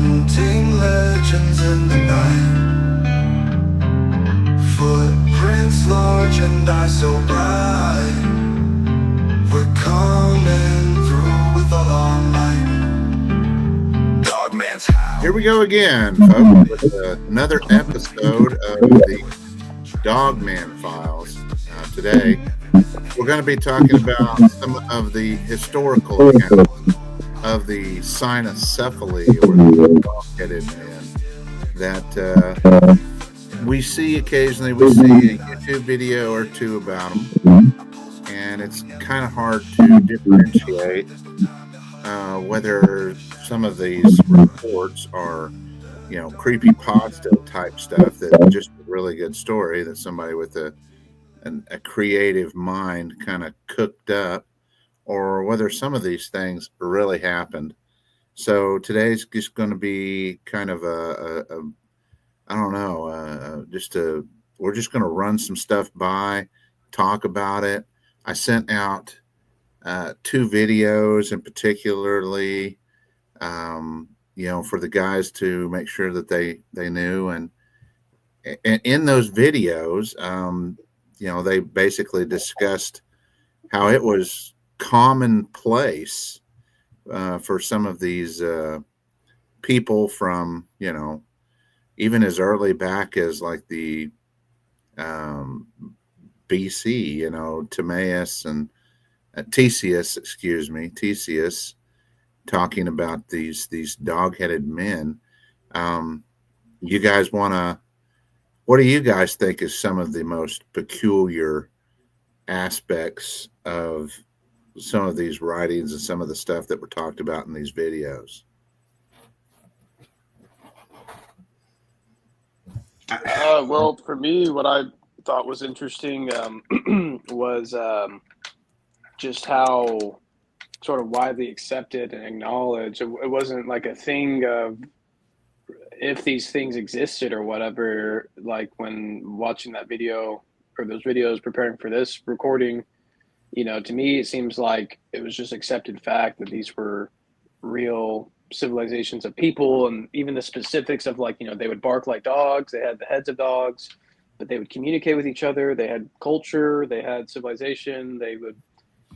hunting legends in the night. Footprints large and eyes so bright. We're coming through with all our might. Dogman's house. Here we go again, folks, with another episode of the Dogman Files. Today, we're going to be talking about some of the historical accounts of the Cynocephali, or the dog-headed men, that we see occasionally. We see a YouTube video or two about them, and it's kind of hard to differentiate whether some of these reports are, creepypasta type stuff that just a really good story that somebody with a creative mind kind of cooked up, or whether some of these things really happened. So today's just going to be kind of we're just going to run some stuff by, talk about it. I sent out two videos, and particularly, for the guys to make sure that they knew. And in those videos, they basically discussed how it was commonplace for some of these people from, even as early back as like the BC, Timaeus and Theseus, talking about these dog-headed men. You guys what do you guys think is some of the most peculiar aspects of some of these writings and some of the stuff that were talked about in these videos? Well, for me, what I thought was interesting was just how sort of widely accepted and acknowledged. It wasn't like a thing of if these things existed or whatever. Like when watching that video or those videos preparing for this recording, to me it seems like it was just accepted fact that these were real civilizations of people, and even the specifics of they would bark like dogs, they had the heads of dogs, but they would communicate with each other, they had culture, they had civilization, they would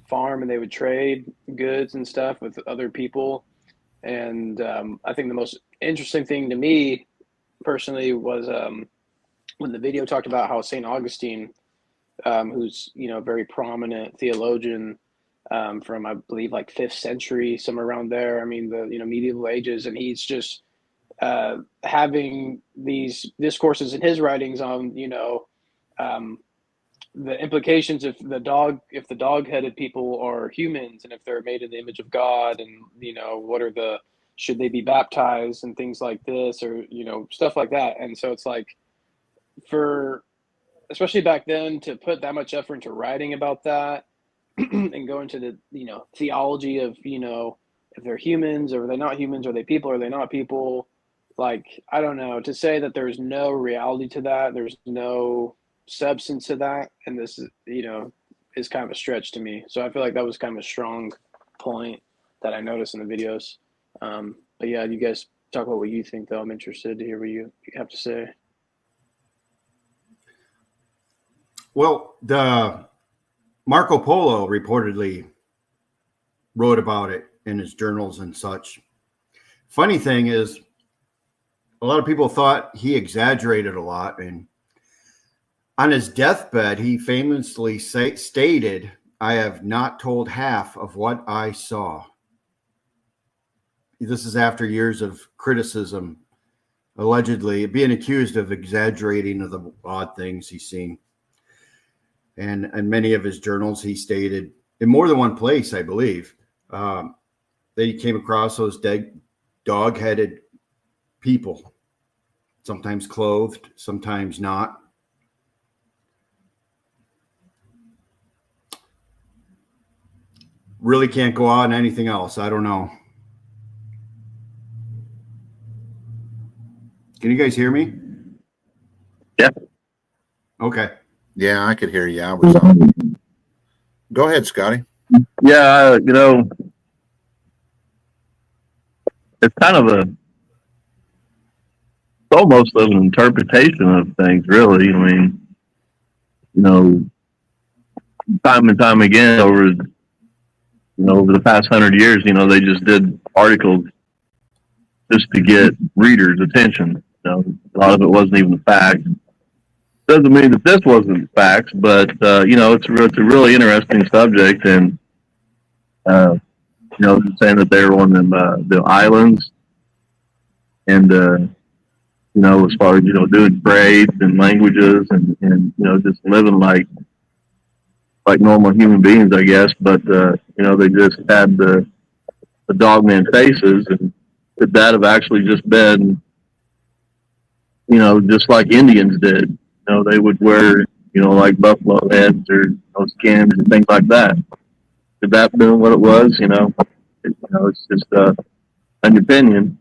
farm and they would trade goods and stuff with other people. And I think the most interesting thing to me personally was when the video talked about how St. Augustine, who's a very prominent theologian from, I believe, like 5th century, somewhere around there. I mean, the medieval ages, and he's just having these discourses in his writings on the implications if the dog-headed people are humans, and if they're made in the image of God, and should they be baptized and things like this, or stuff like that. And so it's like, for especially back then, to put that much effort into writing about that and go into the theology of if they're humans or are they not humans, are they people, are they not people, like, I don't know, to say that there's no reality to that, there's no substance to that, and this is kind of a stretch to me. So I feel like that was kind of a strong point that I noticed in the videos. But yeah, you guys talk about what you think, though. I'm interested to hear what you have to say. Well, the Marco Polo reportedly wrote about it in his journals and such. Funny thing is, a lot of people thought he exaggerated a lot, and on his deathbed, he famously stated, "I have not told half of what I saw." This is after years of criticism, allegedly being accused of exaggerating of the odd things he's seen. And in many of his journals, he stated, in more than one place, I believe, that he came across those dead, dog-headed people, sometimes clothed, sometimes not. Really can't go on anything else. I don't know. Can you guys hear me? Yeah. Okay. Yeah, I could hear you. I was on. Go ahead, Scotty. Yeah, it's kind of almost of an interpretation of things, really. I mean, you know, time and time again over the past 100 years, they just did articles just to get readers' attention. A lot of it wasn't even fact. Doesn't mean that this wasn't facts, but it's a really interesting subject, and they're saying that they were on the islands, and as far as doing trades and languages, and just living like normal human beings, I guess. But they just had the dogman faces, and could that have actually just been just like Indians did? They would wear like buffalo heads or skins and things like that. Could that have been what it was? It's just an opinion.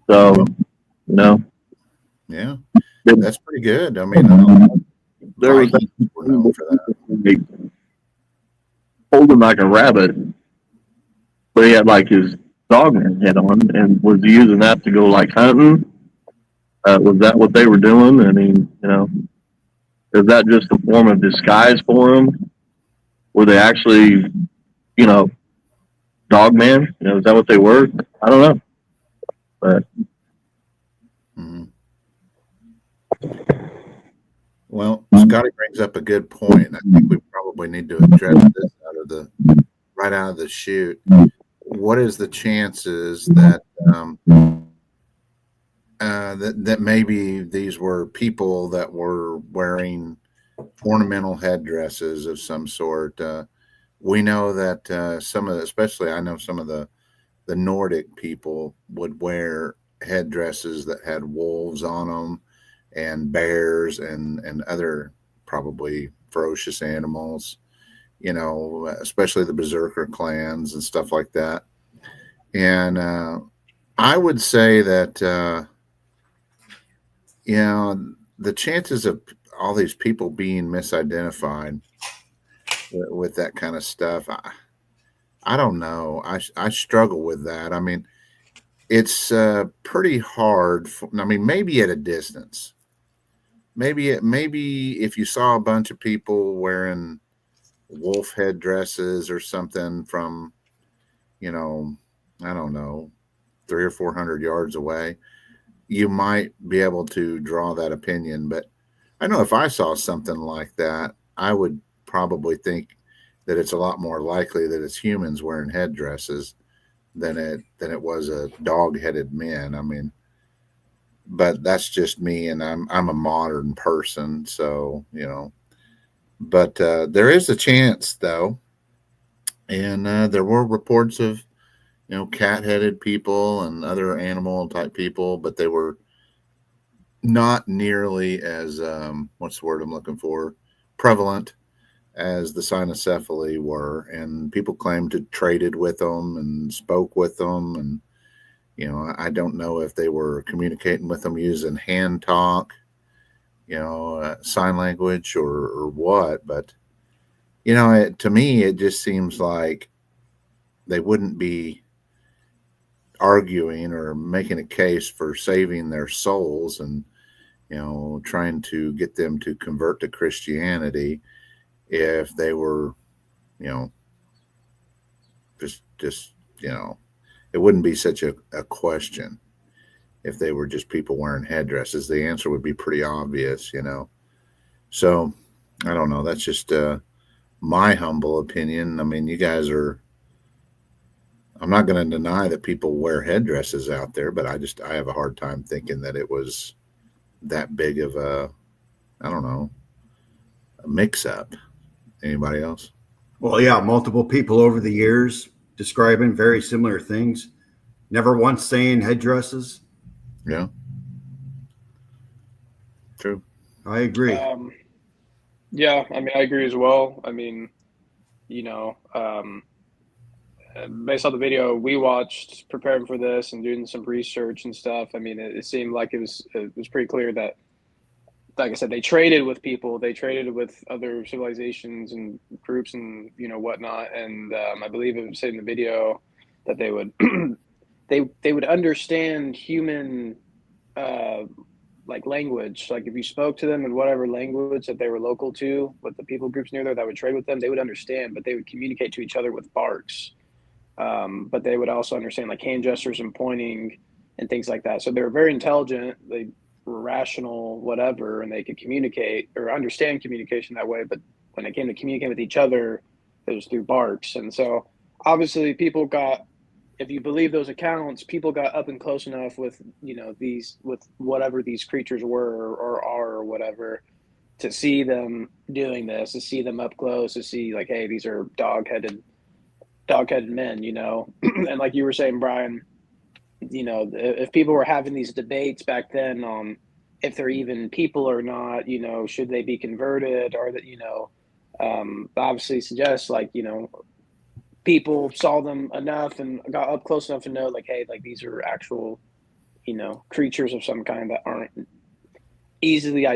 So, Yeah, that's pretty good. I mean, there was were known for that. holding like a rabbit, but he had like his dogman head on, and was he using that to go like hunting? Was that what they were doing? I mean, is that just a form of disguise for them? Were they actually, dogman? Is that what they were? I don't know. But Well, Scotty brings up a good point. I think we probably need to address this right out of the chute. What is the chances that that maybe these were people that were wearing ornamental headdresses of some sort? We know that especially I know some of the Nordic people would wear headdresses that had wolves on them and bears and other probably ferocious animals, especially the berserker clans and stuff like that. And I would say that the chances of all these people being misidentified with that kind of stuff, I don't know. I struggle with that. I mean, it's pretty hard. Maybe at a distance. Maybe if you saw a bunch of people wearing wolf headdresses or something from, I don't know, 300 or 400 yards away, you might be able to draw that opinion. But I know if I saw something like that, I would probably think that it's a lot more likely that it's humans wearing headdresses than it was a dog-headed men. I mean, but that's just me, and I'm a modern person, so But there is a chance, though, and there were reports of cat-headed people and other animal-type people, but they were not nearly as what's the word I'm looking for, prevalent as the Cynocephali were, and people claimed to traded with them and spoke with them, and I don't know if they were communicating with them using hand talk, sign language or what, but to me it just seems like they wouldn't be arguing or making a case for saving their souls and trying to get them to convert to Christianity if they were just it wouldn't be such a question if they were just people wearing headdresses. The answer would be pretty obvious, so I don't know, that's just my humble opinion. I mean, you guys are, I'm not going to deny that people wear headdresses out there, but I have a hard time thinking that it was that big of a, I don't know, a mix-up. Anybody else? Well, yeah, multiple people over the years describing very similar things. Never once saying headdresses. Yeah. True. I agree. Yeah, I mean, I agree as well. I mean, based on the video we watched preparing for this and doing some research and stuff, I mean, it seemed like it was pretty clear that, like I said, they traded with people, they traded with other civilizations and groups and whatnot. And I believe it was said in the video that they would they would understand human like language. Like if you spoke to them in whatever language that they were local to, with the people groups near there that would trade with them, they would understand, but they would communicate to each other with barks. But they would also understand like hand gestures and pointing and things like that. So they were very intelligent. They were rational, whatever, and they could communicate or understand communication that way. But when it came to communicating with each other, it was through barks. And so obviously people got, if you believe those accounts, people got up and close enough with, these, with whatever these creatures were or are or whatever, to see them doing this, to see them up close, to see like, hey, these are dog-headed men, and like you were saying, Brian, if people were having these debates back then on if they're even people or not, should they be converted, or that, obviously suggests like, people saw them enough and got up close enough to know like, hey, like these are actual, creatures of some kind that aren't easily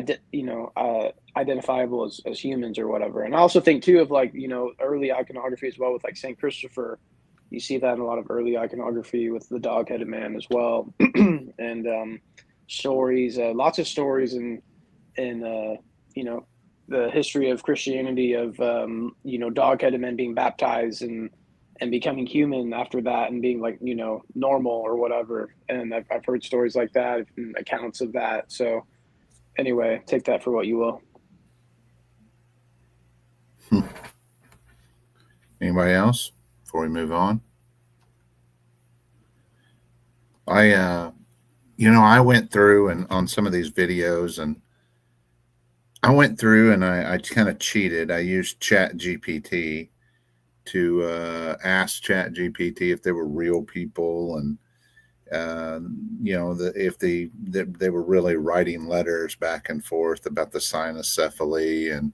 identifiable as humans or whatever. And I also think too of like, early iconography as well with like Saint Christopher. You see that in a lot of early iconography with the dog-headed man as well. And stories, lots of stories in the history of Christianity of dog-headed men being baptized and becoming human after that and being like normal or whatever. And I've heard stories like that and accounts of that. So anyway, take that for what you will. Anybody else before we move on? I went through and on some of these videos, and I went through and I kind of cheated. I used Chat GPT to ask Chat GPT if they were real people, and if they were really writing letters back and forth about the Cynocephali. And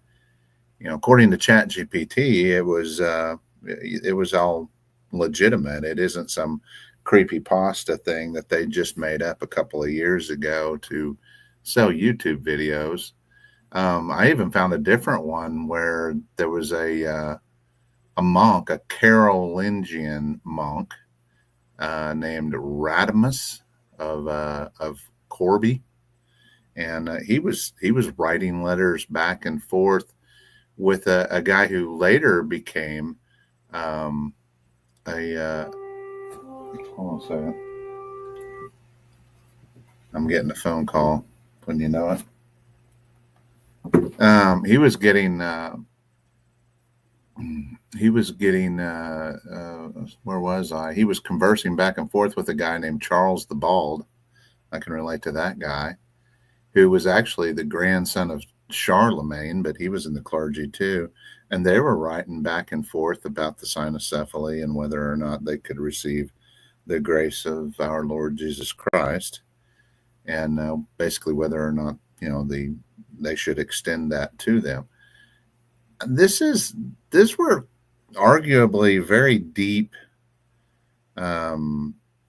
according to Chat GPT, it was all legitimate. It isn't some creepy pasta thing that they just made up a couple of years ago to sell YouTube videos. I even found a different one where there was a monk, a Carolingian monk named Radimus of Corby, and he was writing letters back and forth with a guy who later became hold on a second. I'm getting a phone call when you know it. He was getting where was I? He was conversing back and forth with a guy named Charles the Bald. I can relate to that guy, who was actually the grandson of Charlemagne, but he was in the clergy too. And they were writing back and forth about the Cynocephaly and whether or not they could receive the grace of our Lord Jesus Christ, and basically whether or not they should extend that to them. These were arguably very deep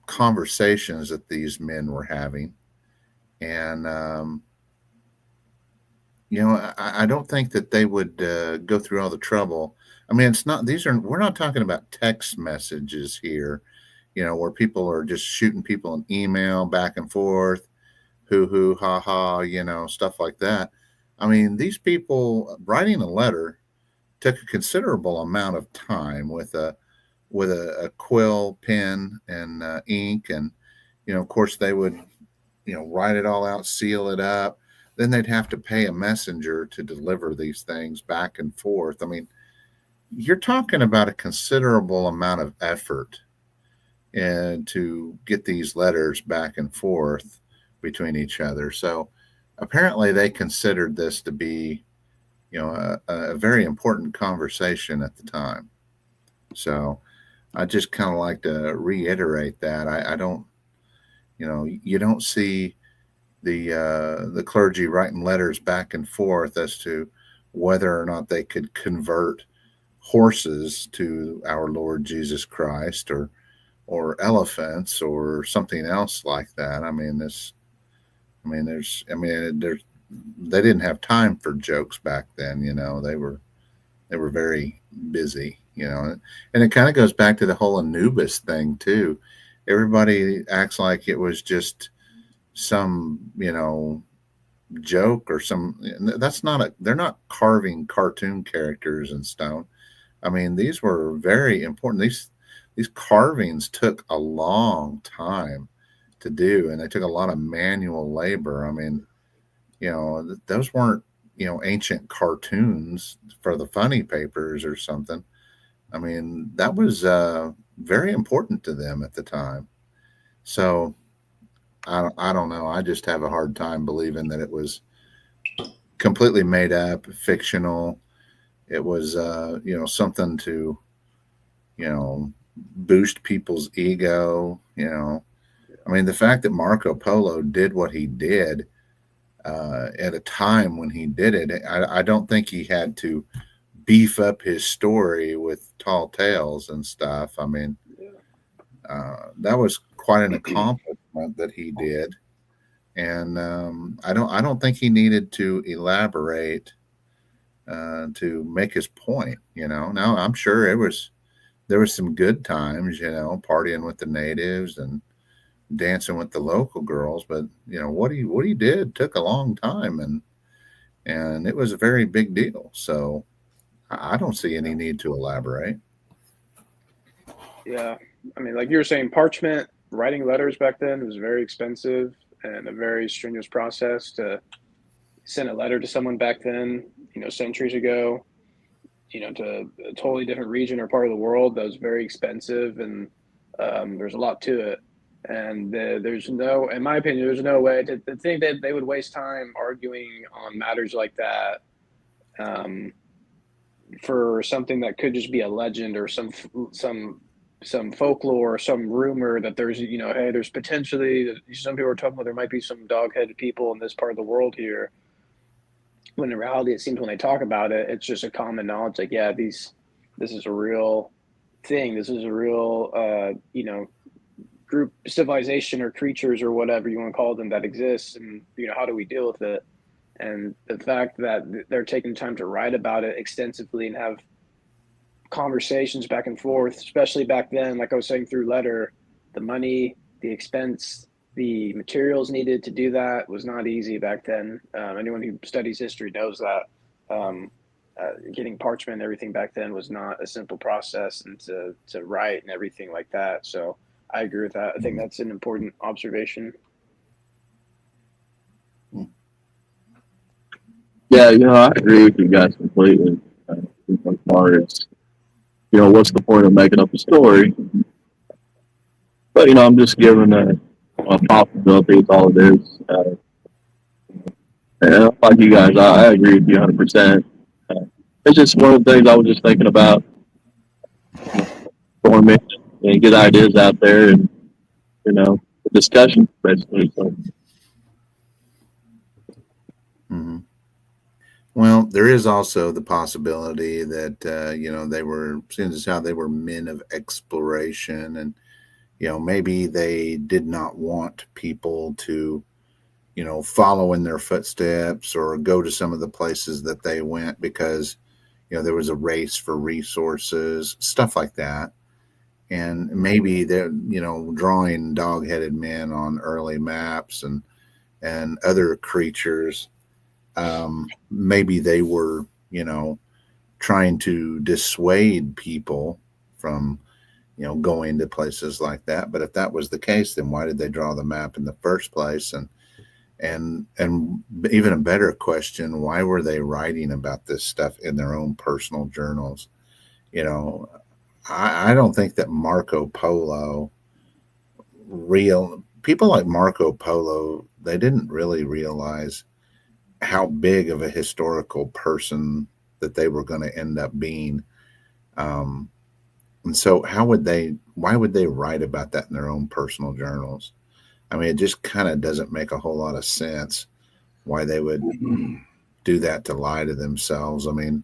conversations that these men were having, and I don't think that they would go through all the trouble. I mean, we're not talking about text messages here, where people are just shooting people an email back and forth, hoo, ha, ha, stuff like that. I mean, these people writing a letter took a considerable amount of time with a quill, pen, and ink. And, of course, they would, write it all out, seal it up. Then they'd have to pay a messenger to deliver these things back and forth. I mean, you're talking about a considerable amount of effort and to get these letters back and forth between each other. So apparently they considered this to be, a very important conversation at the time. So I just kind of like to reiterate that. I don't, you don't see the clergy writing letters back and forth as to whether or not they could convert horses to our Lord Jesus Christ or elephants or something else like that. They didn't have time for jokes back then. They were very busy, and it kind of goes back to the whole Anubis thing too. Everybody acts like it was just some, joke or some. That's not they're not carving cartoon characters in stone. I mean, these were very important. These carvings took a long time to do, and they took a lot of manual labor. I mean, those weren't, ancient cartoons for the funny papers or something. I mean, that was very important to them at the time. So I don't know. I just have a hard time believing that it was completely made up, fictional. It was, something to, boost people's ego. I mean, the fact that Marco Polo did what he did at a time when he did it, I don't think he had to beef up his story with tall tales and stuff. I mean, that was quite an accomplishment that he did, and I don't think he needed to elaborate to make his point. Now I'm sure there was some good times, partying with the natives and dancing with the local girls, but what he did took a long time, and it was a very big deal. So I don't see any need to elaborate. Yeah, I mean, like you were saying, parchment writing letters back then was very expensive and a very strenuous process to send a letter to someone back then. Centuries ago, to a totally different region or part of the world. That was very expensive, and there's a lot to it. And there's no, in my opinion, there's no way to think that they would waste time arguing on matters like that for something that could just be a legend or some folklore or some rumor that there's, hey, there's potentially, some people are talking about there might be some dog-headed people in this part of the world here. When in reality, it seems when they talk about it, it's just a common knowledge. Like, yeah, this is a real thing. This is a real, group civilization or creatures or whatever you want to call them that exists. And, how do we deal with it? And the fact that they're taking time to write about it extensively and have conversations back and forth, especially back then, like I was saying, through letter, the money, the expense, the materials needed to do that was not easy back then. Anyone who studies history knows that getting parchment and everything back then was not a simple process, and to write and everything like that. So I agree with that. I think that's an important observation. Yeah, I agree with you guys completely. As far as, what's the point of making up a story? But, I'm just giving a possibility is all it is. And like you guys, I agree with you 100%. It's just one of the things I was just thinking about, forming and get ideas out there and, the discussion, basically. So. Mm-hmm. Well, there is also the possibility that, they were, seeing as how they were men of exploration, and, maybe they did not want people to, follow in their footsteps or go to some of the places that they went because, there was a race for resources, stuff like that. And maybe they're, drawing dog-headed men on early maps and other creatures. Maybe they were, trying to dissuade people from, going to places like that. But if that was the case, then why did they draw the map in the first place? And even a better question, why were they writing about this stuff in their own personal journals? I don't think that Marco Polo, people like Marco Polo, they didn't really realize how big of a historical person that they were going to end up being. And so why would they write about that in their own personal journals? I mean, it just kind of doesn't make a whole lot of sense why they would do that to lie to themselves. I mean,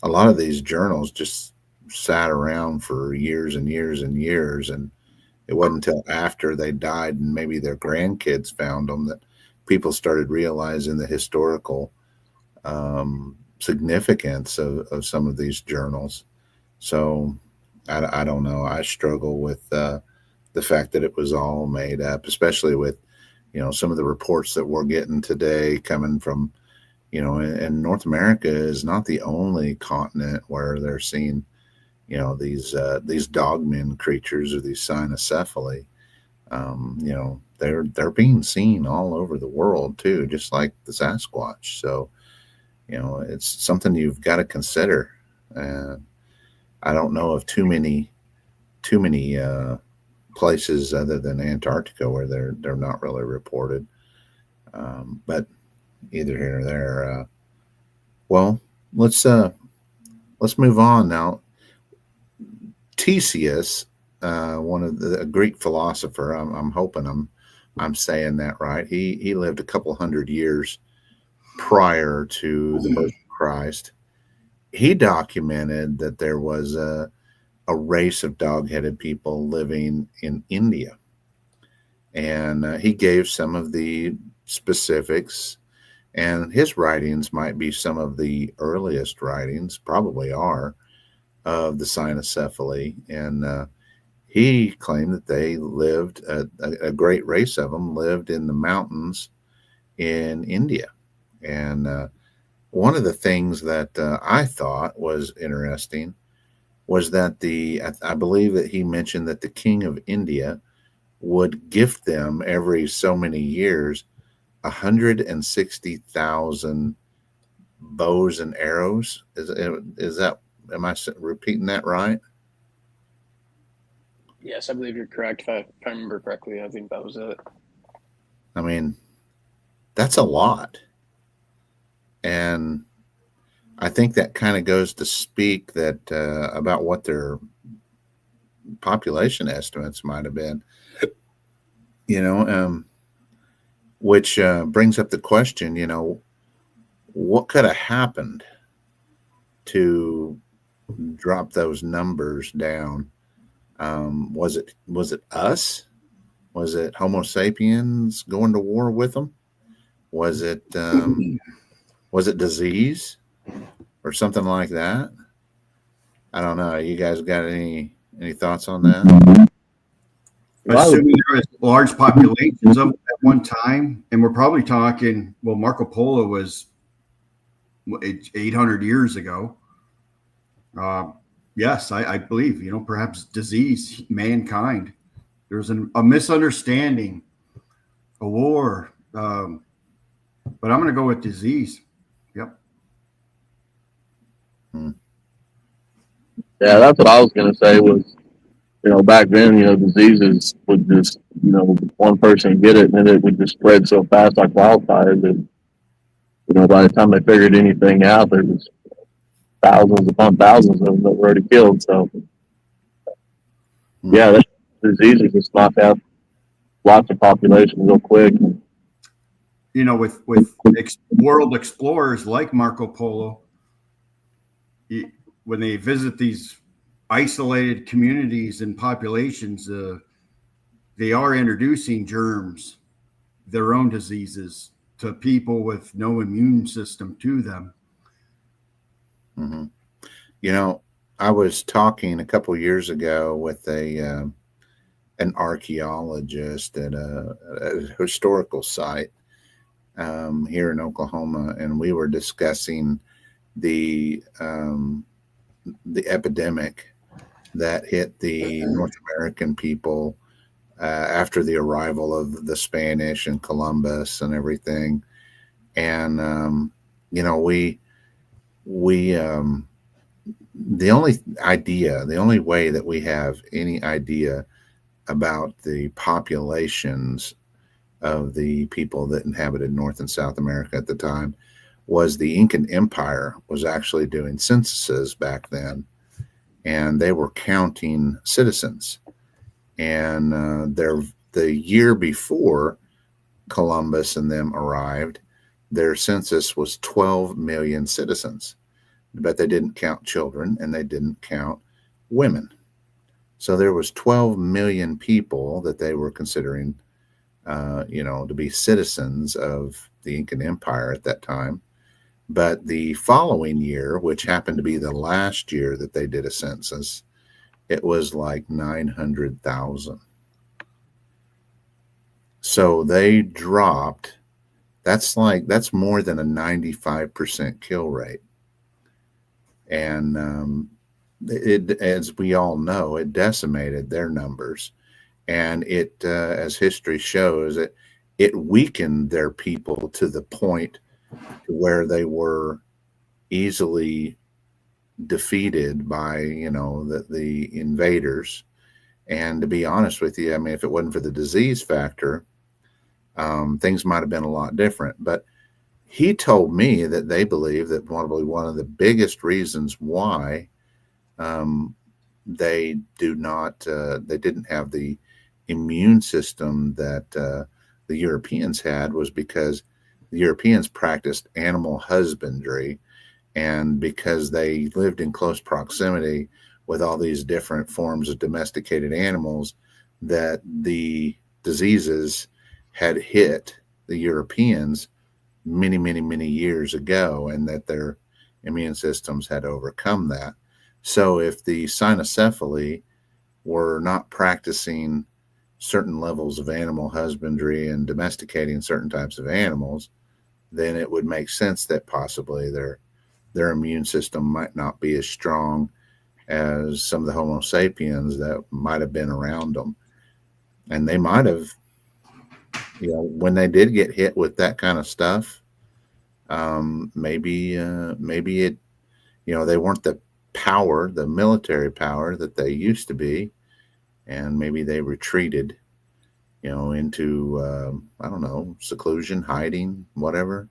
a lot of these journals just sat around for years and years and years, and it wasn't until after they died and maybe their grandkids found them that people started realizing the historical significance of some of these journals. So I don't know. I struggle with the fact that it was all made up, especially with, some of the reports that we're getting today coming from, and North America is not the only continent where they're seeing, these dogman creatures or these cynocephali. They're being seen all over the world too, just like the Sasquatch. So, it's something you've got to consider. And I don't know of too many places other than Antarctica where they're not really reported. But either here or there. Well, let's move on now. Theseus, one of a Greek philosopher. I'm hoping I'm saying that right. He lived a couple hundred years prior to the birth of Christ. He documented that there was a race of dog-headed people living in India, and he gave some of the specifics. And his writings might be some of the earliest writings, probably are, of the Cynocephali. And he claimed that they lived, a great race of them lived in the mountains in India. And one of the things that I thought was interesting was that I believe that he mentioned that the king of India would gift them every so many years 160,000 bows and arrows. Is that, am I repeating that right? Yes, I believe you're correct. If I remember correctly, I think that was it. I mean, that's a lot. And I think that kind of goes to speak that about what their population estimates might have been, which brings up the question, what could have happened to drop those numbers down? Was it us? Was it Homo sapiens going to war with them? Was it disease or something like that? I don't know. You guys got any thoughts on that? Assuming there was large populations of them at one time, and we're probably talking, well, Marco Polo was 800 years ago. Yes, I believe, perhaps disease, mankind. There's a misunderstanding, a war, but I'm going to go with disease. Yep. Yeah, that's what I was going to say was, back then, diseases would just, one person get it and then it would just spread so fast like wildfire that, by the time they figured anything out, there was thousands upon thousands of them that were already killed. So, yeah, that diseases just knock out lots of population real quick. With world explorers like Marco Polo, when they visit these isolated communities and populations, they are introducing germs, their own diseases, to people with no immune system to them. Mm-hmm. I was talking a couple of years ago with an archaeologist at a historical site here in Oklahoma, and we were discussing the epidemic that hit the North American people after the arrival of the Spanish and Columbus and everything. And the only way that we have any idea about the populations of the people that inhabited North and South America at the time was the Incan Empire was actually doing censuses back then, and they were counting citizens. And the year before Columbus and them arrived, their census was 12 million citizens, but they didn't count children and they didn't count women. So there was 12 million people that they were considering, to be citizens of the Incan Empire at that time. But the following year, which happened to be the last year that they did a census, it was like 900,000. So they dropped. That's more than a 95% kill rate. And as we all know, it decimated their numbers. And it, as history shows, it weakened their people to the point where they were easily defeated by, the invaders. And to be honest with you, I mean, if it wasn't for the disease factor, things might have been a lot different. But he told me that they believe that probably one of the biggest reasons why they didn't have the immune system that the Europeans had was because the Europeans practiced animal husbandry, and because they lived in close proximity with all these different forms of domesticated animals, that the diseases had hit the Europeans many, many, many years ago, and that their immune systems had overcome that. So if the Cynocephali were not practicing certain levels of animal husbandry and domesticating certain types of animals, then it would make sense that possibly their immune system might not be as strong as some of the Homo sapiens that might have been around them. And they might have, when they did get hit with that kind of stuff, maybe it, they weren't the military power that they used to be, and maybe they retreated, into I don't know, seclusion, hiding, whatever,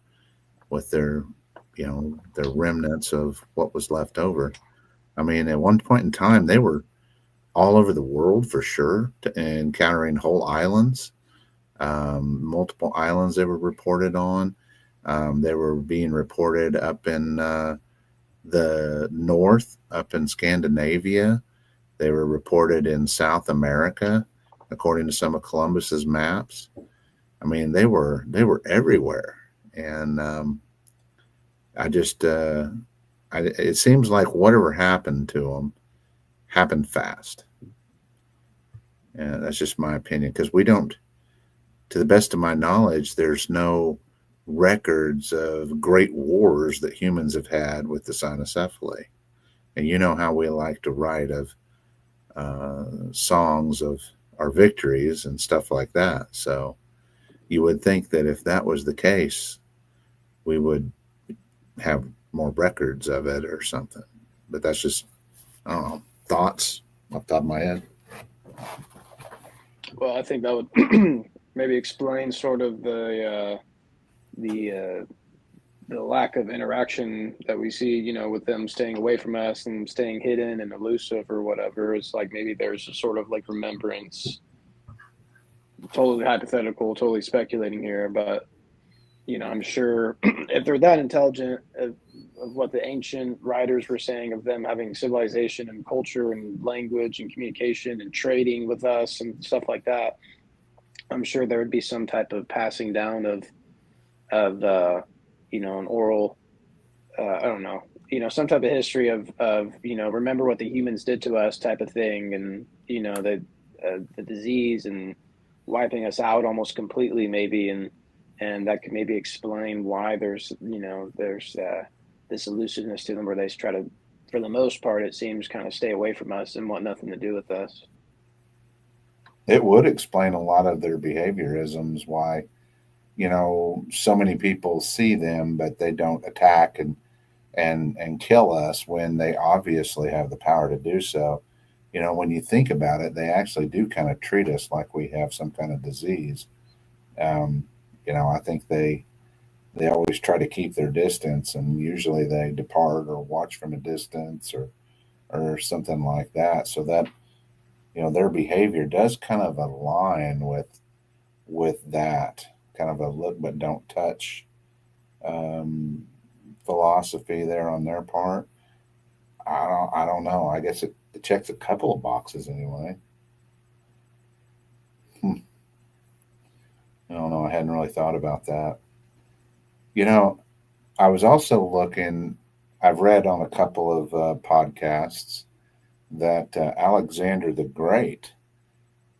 with their remnants of what was left over. I mean, at one point in time, they were all over the world for sure, encountering whole islands, multiple islands they were reported on. They were being reported up in the north, up in Scandinavia. They were reported in South America, according to some of Columbus's maps. I mean, they were everywhere, and it seems like whatever happened to them happened fast. And that's just my opinion, because we don't, to the best of my knowledge, there's no records of great wars that humans have had with the Cynocephali. And you know how we like to write of songs of our victories and stuff like that. So you would think that if that was the case, we would have more records of it or something. But that's just, I don't know, thoughts off the top of my head. Well, I think that would maybe explain sort of the lack of interaction that we see, with them staying away from us and staying hidden and elusive or whatever. It's like maybe there's a sort of like remembrance. Totally hypothetical, totally speculating here, but I'm sure if they're that intelligent of what the ancient writers were saying of them having civilization and culture and language and communication and trading with us and stuff like that, I'm sure there would be some type of passing down of an oral, I don't know, some type of history of remember what the humans did to us type of thing, and the disease and wiping us out almost completely maybe, and that could maybe explain why there's this elusiveness to them, where they try to, for the most part, it seems, kind of stay away from us and want nothing to do with us. It would explain a lot of their behaviorisms, why so many people see them, but they don't attack and kill us when they obviously have the power to do so. When you think about it, they actually do kind of treat us like we have some kind of disease. I think they always try to keep their distance, and usually they depart or watch from a distance or something like that. So that, their behavior does kind of align with that kind of a look but don't touch philosophy there on their part. I don't know. I guess it checks a couple of boxes anyway. I don't know. I hadn't really thought about that. I was also looking, I've read on a couple of podcasts that Alexander the Great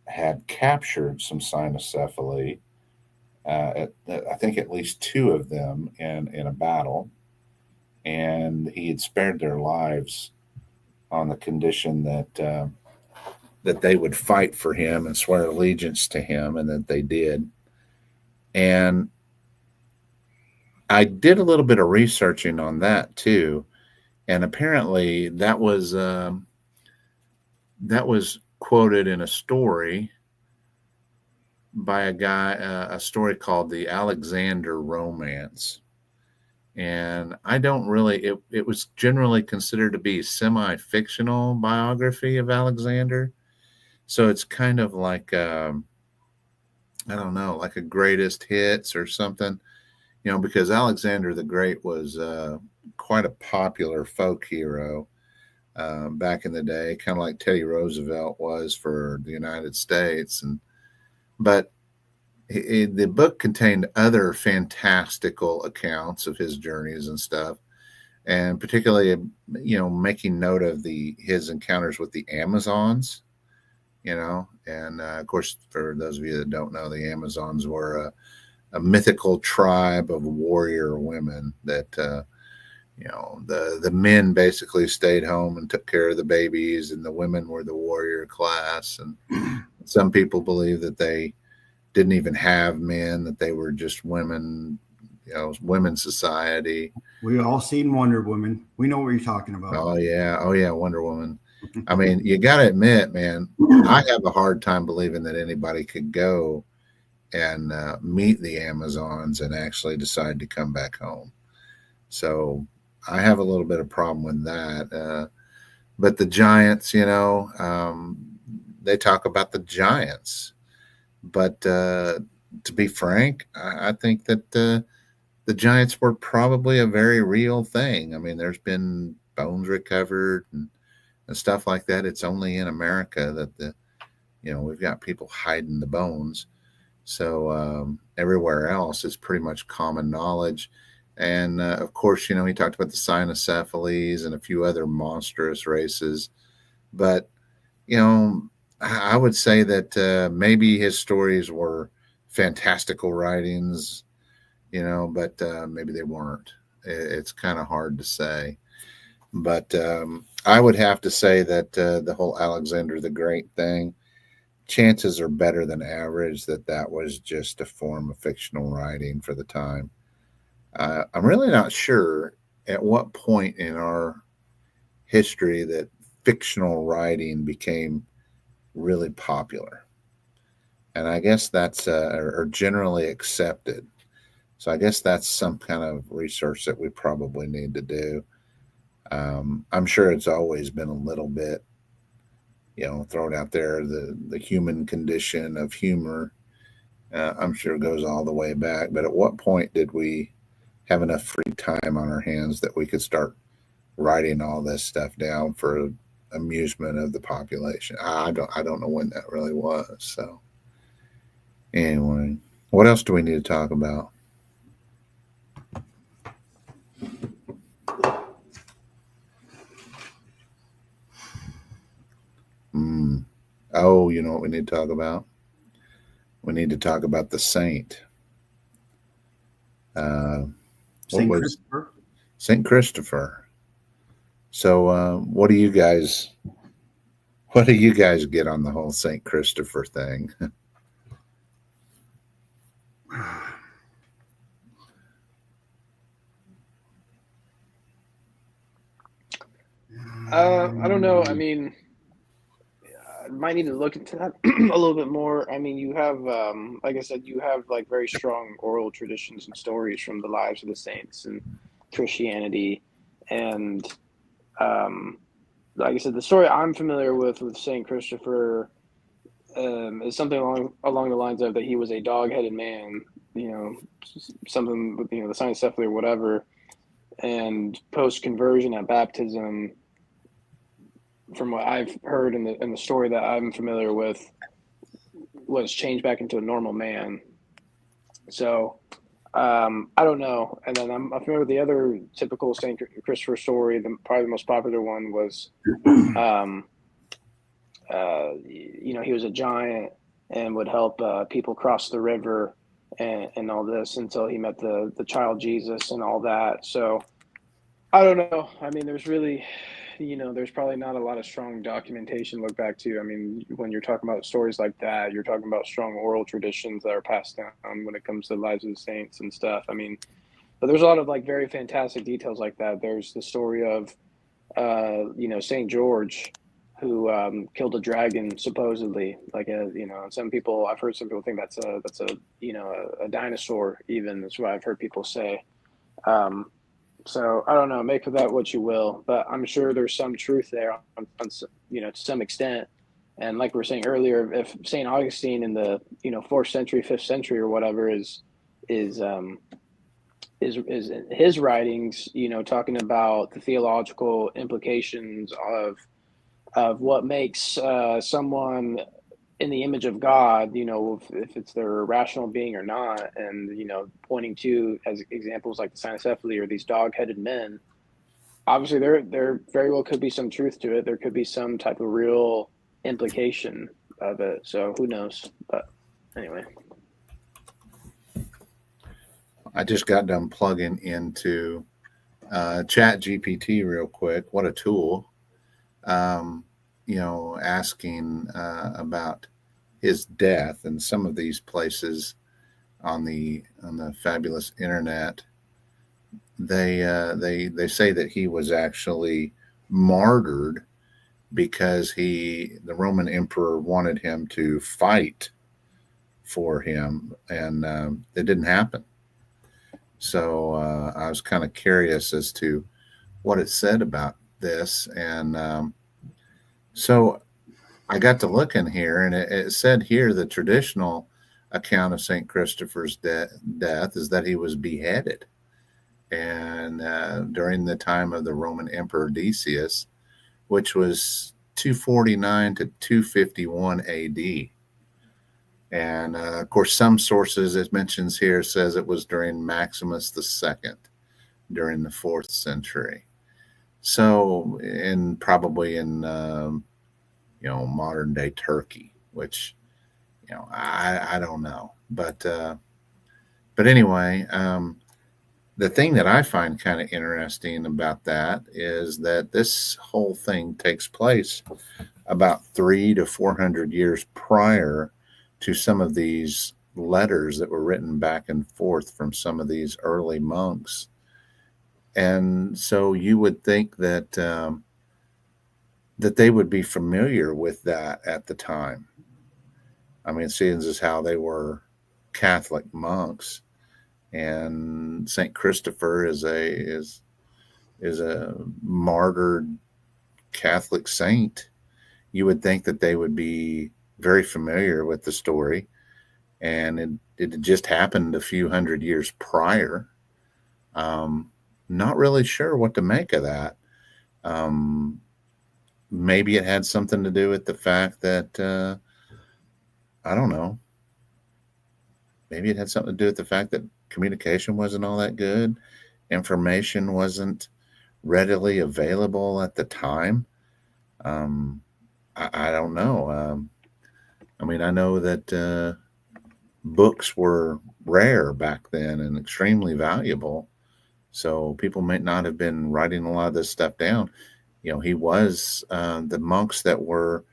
had captured some cynocephaly I think at least two of them in a battle, and he had spared their lives on the condition that they would fight for him and swear allegiance to him, and that they did. And I did a little bit of researching on that too, and apparently that was quoted in a story by a guy, a story called the Alexander Romance. And I don't really, it was generally considered to be semi-fictional biography of Alexander. So it's kind of like, I don't know, like a greatest hits or something, because Alexander the Great was quite a popular folk hero back in the day, kind of like Teddy Roosevelt was for the United States. But the book contained other fantastical accounts of his journeys and stuff, and particularly, making note of his encounters with the Amazons, and of course, for those of you that don't know, the Amazons were a mythical tribe of warrior women that, the men basically stayed home and took care of the babies, and the women were the warrior class. And some people believe that they didn't even have men, that they were just women, women's society. We all seen Wonder Woman. We know what you're talking about. Oh yeah, Wonder Woman. I mean, you got to admit, man, I have a hard time believing that anybody could go and meet the Amazons and actually decide to come back home. So I have a little bit of problem with that. But the giants, they talk about the giants. But to be frank, I think that the giants were probably a very real thing. I mean, there's been bones recovered and stuff like that. It's only in America that we've got people hiding the bones. So everywhere else, it's pretty much common knowledge. And of course, he talked about the Cynocephalies and a few other monstrous races. But, I would say that maybe his stories were fantastical writings, but maybe they weren't. It's kind of hard to say. But I would have to say that the whole Alexander the Great thing, chances are better than average that was just a form of fictional writing for the time. I'm really not sure at what point in our history that fictional writing became really popular. And I guess that's or generally accepted. So I guess that's some kind of research that we probably need to do. I'm sure it's always been a little bit, thrown out there, the human condition of humor. I'm sure it goes all the way back. But at what point did we have enough free time on our hands that we could start writing all this stuff down for amusement of the population? I don't know when that really was. So anyway, what else do we need to talk about? Oh, you know what we need to talk about? We need to talk about the saint. Saint Christopher. Saint Christopher. So, what do you guys get on the whole Saint Christopher thing? I don't know. I mean, I might need to look into that a little bit more. I mean, you have, like I said, you have like very strong oral traditions and stories from the lives of the saints and Christianity, and like I said, the story I'm familiar with Saint Christopher is something along the lines of that he was a dog-headed man, something with the Cynocephali or whatever, and post-conversion at baptism, from what I've heard in the story that I'm familiar with, was changed back into a normal man. So I don't know. And then I'm familiar with the other typical St. Christopher story. Probably the most popular one was, he was a giant and would help people cross the river and all this until he met the child Jesus and all that. So I don't know. I mean, there's really, there's probably not a lot of strong documentation to look back to. I mean, when you're talking about stories like that, you're talking about strong oral traditions that are passed down when it comes to the lives of the saints and stuff. I mean, but there's a lot of like very fantastic details like that. There's the story of, Saint George, who killed a dragon supposedly. Like some people, I've heard some people think that's a dinosaur. Even that's what I've heard people say. So I don't know. Make of that what you will, but I'm sure there's some truth there on to some extent. And like we were saying earlier, if Saint Augustine in the 4th century, 5th century, or whatever is his writings, talking about the theological implications of what makes someone in the image of God, if it's their rational being or not, and pointing to as examples like the Cynocephali or these dog-headed men. Obviously, there very well could be some truth to it. There could be some type of real implication of it. So who knows? But anyway. I just got done plugging into Chat GPT real quick. What a tool. Asking about his death, and some of these places on the fabulous internet, they say that he was actually martyred because the Roman emperor wanted him to fight for him, and it didn't happen. So I was kind of curious as to what it said about this. And so I got to look in here, and it said here the traditional account of St. Christopher's death is that he was beheaded. And during the time of the Roman Emperor Decius, which was 249 to 251 AD. And of course, some sources it mentions here says it was during Maximus II, during the 4th century. So, probably in modern day Turkey, which I don't know, but anyway, the thing that I find kind of interesting about that is that this whole thing takes place about 300 to 400 years prior to some of these letters that were written back and forth from some of these early monks. And so you would think that that they would be familiar with that at the time. I mean, seeing as how they were Catholic monks, and Saint Christopher is a martyred Catholic saint, you would think that they would be very familiar with the story, and it had just happened a few hundred years prior. Not really sure what to make of that. Maybe it had something to do with the fact that I don't know. Maybe it had something to do with the fact that communication wasn't all that good. Information wasn't readily available at the time. I don't know. I mean, I know that books were rare back then and extremely valuable. So people might not have been writing a lot of this stuff down. He was the monks that were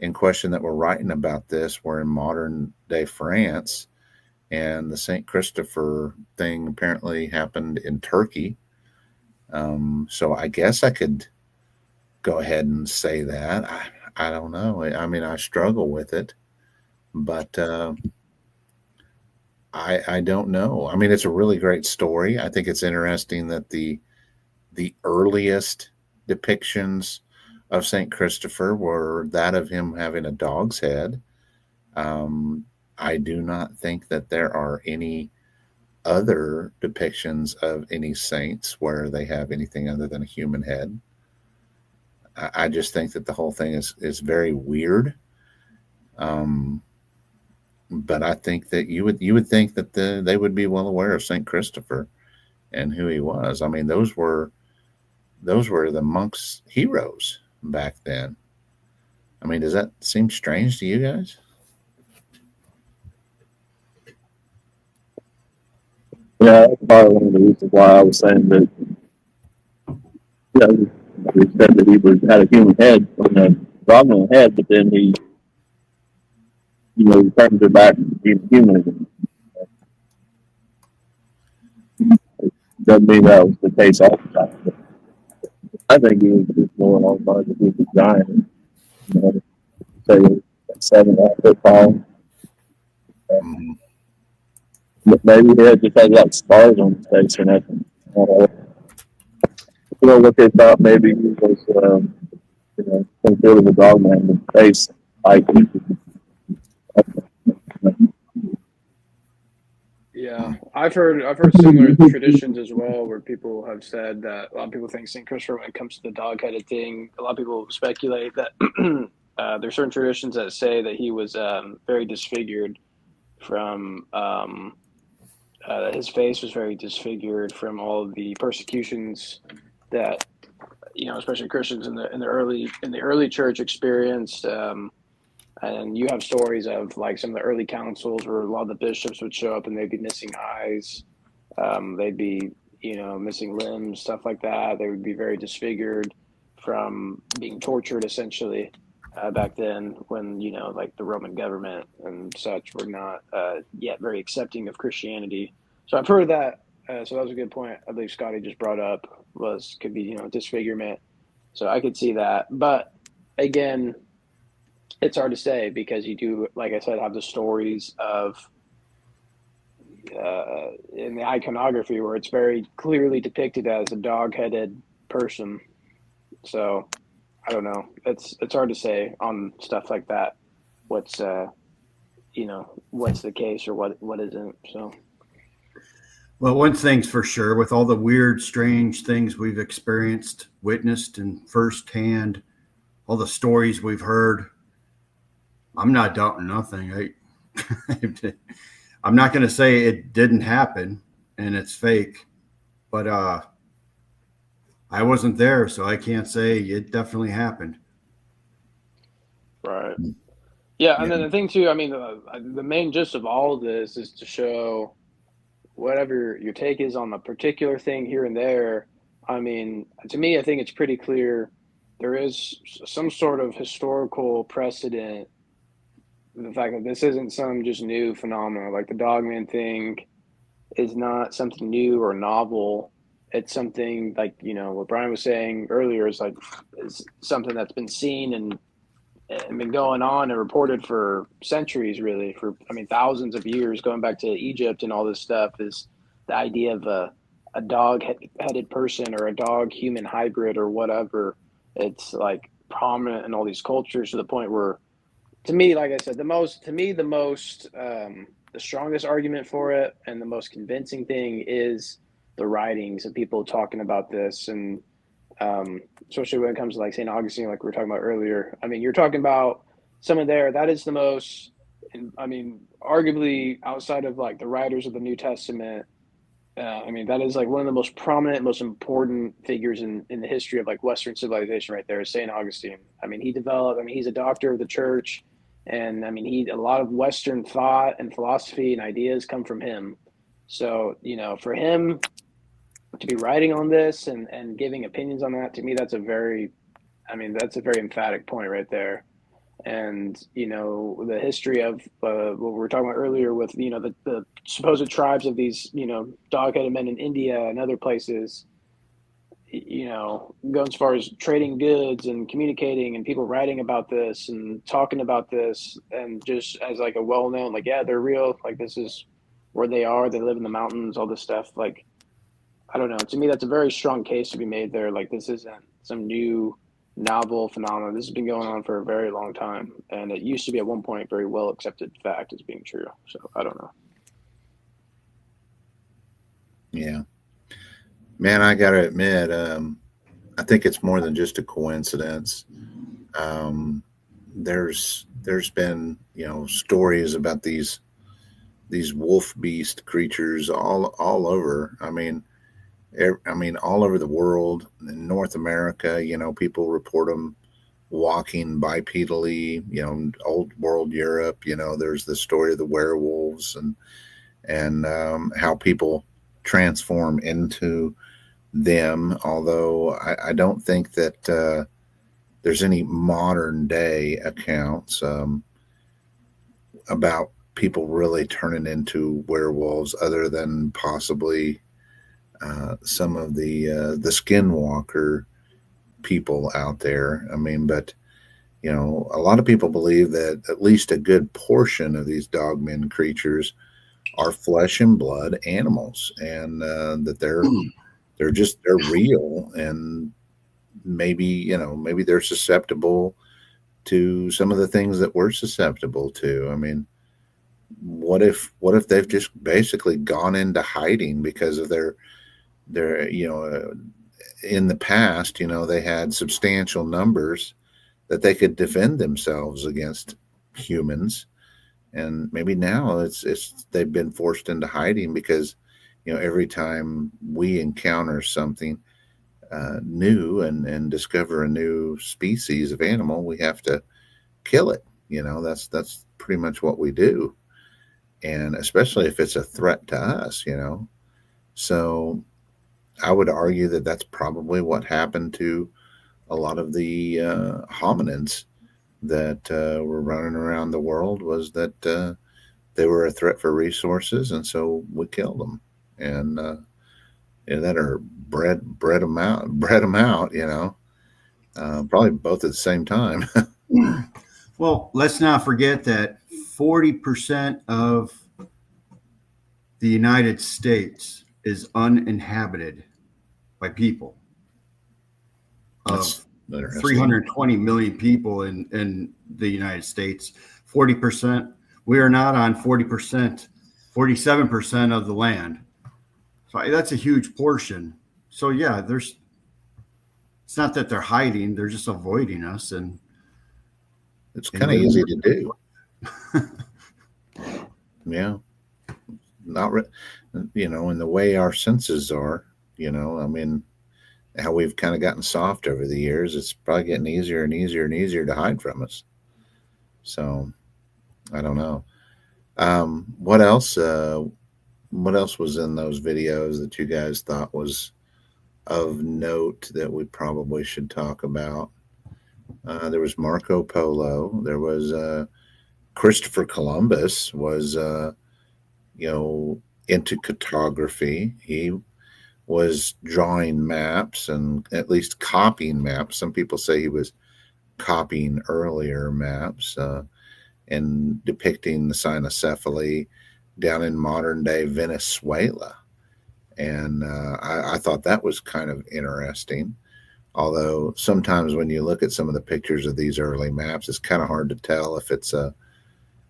in question that were writing about this were in modern day France. And the St. Christopher thing apparently happened in Turkey. So I guess I could go ahead and say that. I don't know. I mean, I struggle with it, but I don't know. I mean, it's a really great story. I think it's interesting that the earliest depictions of St. Christopher were that of him having a dog's head. I do not think that there are any other depictions of any saints where they have anything other than a human head. I just think that the whole thing is very weird. But I think that you would think that they would be well aware of St. Christopher and who he was. I mean, those were the monks' heroes back then. I mean, does that seem strange to you guys? Yeah, that's probably one of the reasons why I was saying that. Yeah, he said that he had a human head, a dogman head, but then he, turns it back to being human again. Doesn't mean that was the case all the time. But I think he was just more along the lines of he was a giant. Say 7.5 foot tall. Mhm. Maybe he just had like scars on his face or nothing. What they thought maybe he was, some sort of a dogman with face like. Yeah, I've heard similar traditions as well, where people have said that a lot of people think St. Christopher, when it comes to the dog-headed thing, a lot of people speculate that there's certain traditions that say that he was very disfigured from his face was very disfigured from all of the persecutions that especially Christians in the early church experienced. And you have stories of like some of the early councils where a lot of the bishops would show up and they'd be missing eyes, they'd be missing limbs, stuff like that. They would be very disfigured from being tortured, essentially. Back then, when like the Roman government and such were not yet very accepting of Christianity. So I've heard that. So that was a good point. I believe Scotty just brought up could be disfigurement. So I could see that, but again, it's hard to say because you do, like I said, have the stories of in the iconography where it's very clearly depicted as a dog-headed person. So I don't know. It's hard to say on stuff like that. What's what's the case or what isn't. So. Well, one thing's for sure, with all the weird, strange things we've experienced, witnessed, and firsthand, all the stories we've heard, I'm not doubting nothing. I'm not going to say it didn't happen and it's fake, but I wasn't there, so I can't say it definitely happened. Right. Yeah, and then the thing too, I mean, the main gist of all of this is to show whatever your take is on the particular thing here and there. I mean, to me, I think it's pretty clear there is some sort of historical precedent. The fact that this isn't some just new phenomenon, like the Dogman thing is not something new or novel. It's something like, what Brian was saying earlier is something that's been seen and been going on and reported for centuries, really, for, I mean, thousands of years, going back to Egypt and all this stuff, is the idea of a dog-headed person or a dog-human hybrid or whatever. It's like prominent in all these cultures to the point where, to me, like I said, the strongest argument for it and the most convincing thing is the writings of people talking about this, and especially when it comes to like St. Augustine, like we were talking about earlier. I mean, you're talking about someone there that is the most, I mean, arguably outside of like the writers of the New Testament. I mean, that is like one of the most prominent, most important figures in the history of like Western civilization right there is St. Augustine. I mean, he's a doctor of the church. And I mean, a lot of Western thought and philosophy and ideas come from him. So, for him to be writing on this and giving opinions on that, to me, that's a very emphatic point right there. And, the history of what we were talking about earlier with, the supposed tribes of these, dog-headed men in India and other places, going as far as trading goods and communicating and people writing about this and talking about this, and just as like a well-known, like, yeah, they're real. Like, this is where they are. They live in the mountains, all this stuff. Like, I don't know. To me, that's a very strong case to be made there. Like, this isn't some new novel phenomenon. This has been going on for a very long time. And it used to be at one point very well accepted fact as being true. So I don't know. Yeah. Man, I got to admit, I think it's more than just a coincidence. There's been, stories about these wolf beast creatures all over. I mean, all over the world. In North America, people report them walking bipedally. Old world Europe. There's the story of the werewolves and how people transform into them. Although I don't think that there's any modern day accounts about people really turning into werewolves, other than possibly some of the skinwalker people out there. I mean, but you know, a lot of people believe that at least a good portion of these dogmen creatures are flesh and blood animals, and that they're real, and maybe they're susceptible to some of the things that we're susceptible to. I mean, what if they've just basically gone into hiding because of their in the past, they had substantial numbers that they could defend themselves against humans, and maybe now it's they've been forced into hiding because every time we encounter something new and discover a new species of animal, we have to kill it. That's pretty much what we do, and especially if it's a threat to us. So I would argue that that's probably what happened to a lot of the hominins that were running around the world, was that they were a threat for resources, and so we killed them, and that are bred them out, probably both at the same time. Well, let's not forget that 40% of the United States is uninhabited by people. Of 320 million people in the United States, 40%, we are not on 40%, 47% of the land. So that's a huge portion. So yeah, it's not that they're hiding, they're just avoiding us, and it's kind of easy to do. Yeah. In the way our senses are, I mean, how we've kind of gotten soft over the years, it's probably getting easier and easier and easier to hide from us. So I don't know. What else was in those videos that you guys thought was of note that we probably should talk about? There was Marco Polo. There was Christopher Columbus was into cartography. He was drawing maps, and at least copying maps. Some people say he was copying earlier maps and depicting the Cynocephali down in modern day Venezuela. And I thought that was kind of interesting. Although sometimes when you look at some of the pictures of these early maps, it's kind of hard to tell if it's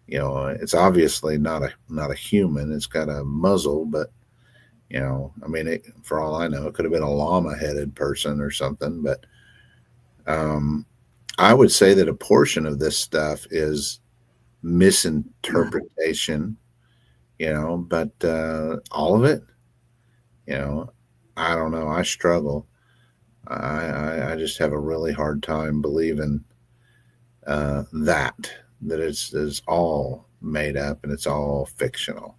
it's obviously not a human. It's got a muzzle, but I mean, for all I know, it could have been a llama-headed person or something. But I would say that a portion of this stuff is misinterpretation, but all of it, I don't know. I struggle. I just have a really hard time believing that it's all made up and it's all fictional,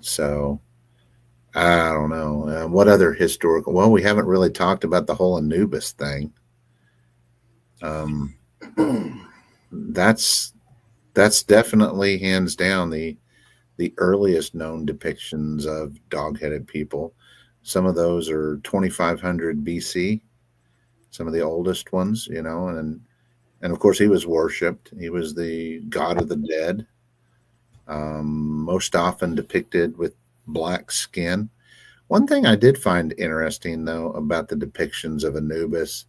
so I don't know. What other historical? Well, we haven't really talked about the whole Anubis thing. That's definitely hands down the earliest known depictions of dog-headed people. Some of those are 2500 BC. Some of the oldest ones, and of course he was worshipped. He was the god of the dead. Most often depicted with black skin. One thing I did find interesting, though, about the depictions of Anubis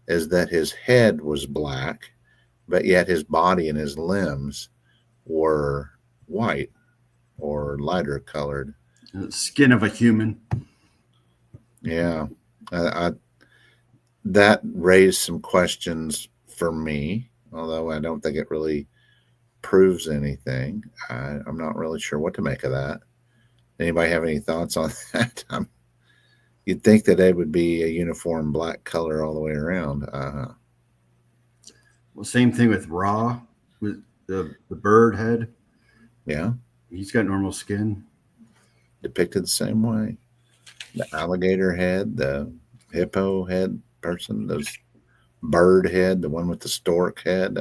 is that his head was black, but yet his body and his limbs were white or lighter colored. The skin of a human. Yeah. That raised some questions for me, although I don't think it really proves anything. I'm not really sure what to make of that. Anybody have any thoughts on that? You'd think that it would be a uniform black color all the way around. Well, same thing with Ra, with the bird head. Yeah. He's got normal skin. depicted the same way. The alligator head, the hippo head person, those bird head, the one with the stork head.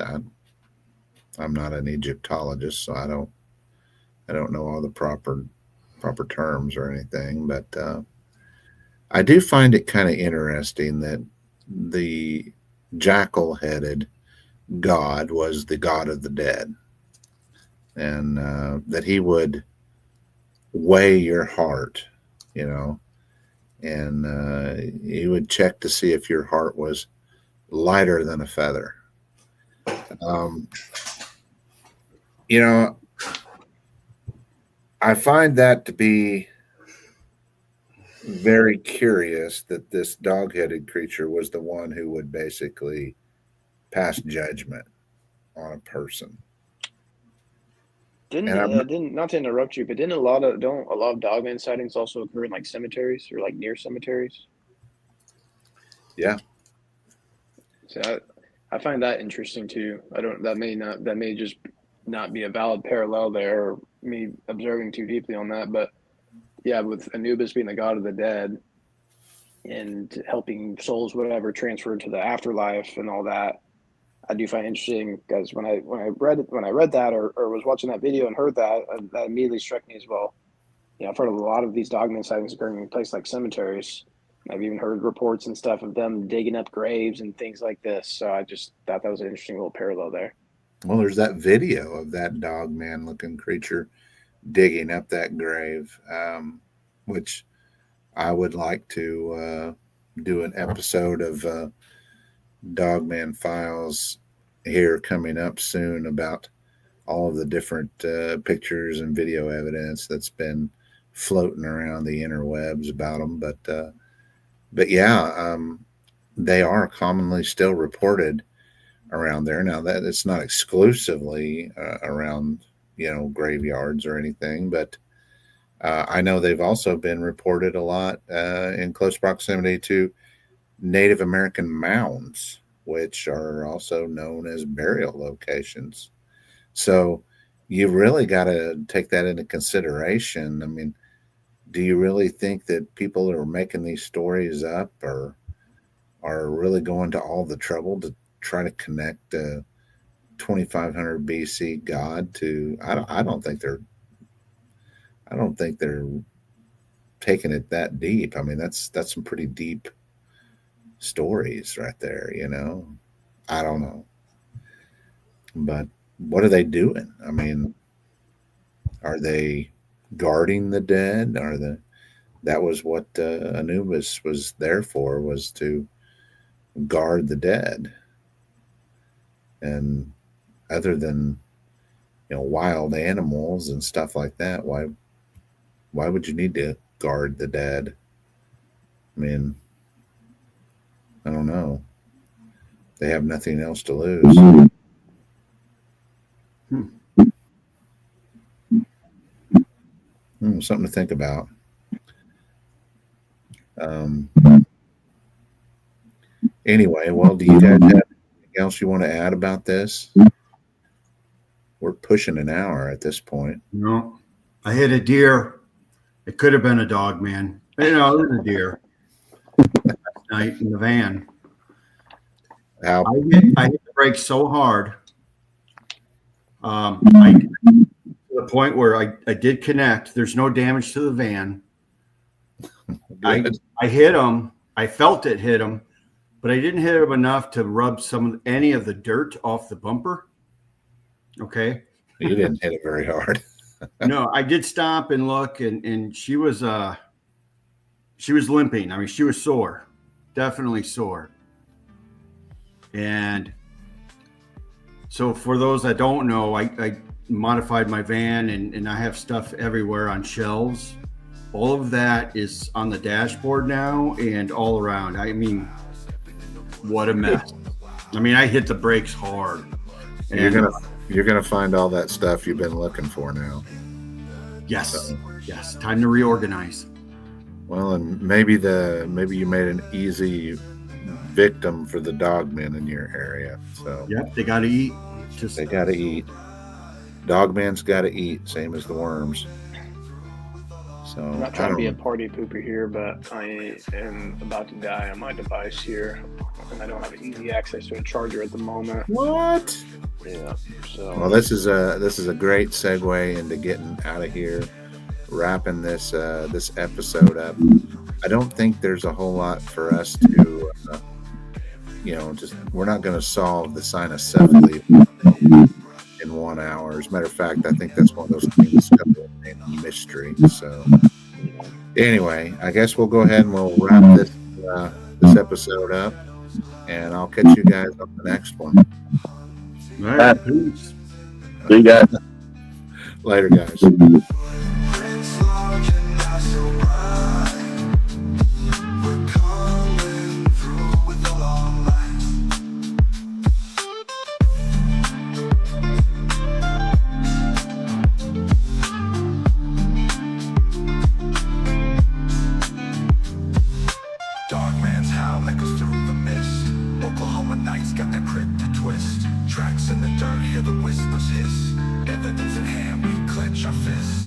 I'm not an Egyptologist, so I don't know all the proper terms or anything, but I do find it kind of interesting that the jackal-headed god was the god of the dead, and that he would weigh your heart, you know, and he would check to see if your heart was lighter than a feather. You know, I find that to be very curious that this dog-headed creature was the one who would basically pass judgment on a person. Didn't not to interrupt you, but don't a lot of dogman sightings also occur in like cemeteries or like near cemeteries? Yeah. So I find that interesting too. That may just not be a valid parallel there, or me observing too deeply on that. But yeah, with Anubis being the god of the dead and helping souls, whatever, transfer to the afterlife and all that, I do find interesting because when I read that or was watching that video and heard that, that immediately struck me as well. You know, I've heard of a lot of these dogman sightings occurring in places like cemeteries. I've even heard reports and stuff of them digging up graves and things like this. So I just thought that was an interesting little parallel there. Well, there's that video of that dog man looking creature digging up that grave, which I would like to do an episode of Dogman Files here coming up soon about all of the different pictures and video evidence that's been floating around the interwebs about them. But yeah, they are commonly still reported around there. Now that it's not exclusively around, you know, graveyards or anything, but I know they've also been reported a lot in close proximity to Native American mounds, which are also known as burial locations. So you really got to take that into consideration. I mean, do you really think that people are making these stories up or are really going to all the trouble to try to connect 2500 BC God to? I don't think they're taking it that deep. I mean, that's some pretty deep stories right there, you know. I don't know, but what are they doing? I mean, are they guarding the dead? That was what Anubis was there for, was to guard the dead. And other than, you know, wild animals and stuff like that, why would you need to guard the dead? I mean, I don't know. They have nothing else to lose. Something to think about. Anyway, well, do you guys have anything else you want to add about this? We're pushing an hour at this point. No, I hit a deer. It could have been a dog, man. You know, it was a deer. Last night in the van. How? I hit the brakes so hard. To the point where I did connect. There's no damage to the van. I hit him. I felt it hit him, but I didn't hit him enough to rub any of the dirt off the bumper. Okay. You didn't hit it very hard. No, I did stop and look, and she was limping. I mean, she was sore, definitely sore. And so for those that don't know, I modified my van and I have stuff everywhere on shelves. All of that is on the dashboard now and all around. I mean, what a mess. I mean, I hit the brakes hard. And you're gonna find all that stuff you've been looking for now. Yes. Yes. Time to reorganize. Well, and maybe you made an easy victim for the dogmen in your area. So yep, they gotta eat. They gotta eat. Dogman's gotta eat, same as the worms. So I'm not I trying to don't be a know. party pooper here, but I am about to die on my device here, and I don't have easy access to a charger at the moment. What? Yeah. So. Well, this is a great segue into getting out of here, wrapping this this episode up. I don't think there's a whole lot for us to, just we're not going to solve the Cynocephali in 1 hour. As a matter of fact, I think that's one of those things covered in mystery. So anyway, I guess we'll go ahead and we'll wrap this episode up, and I'll catch you guys on the next one. All right, peace. See you guys. Later, guys.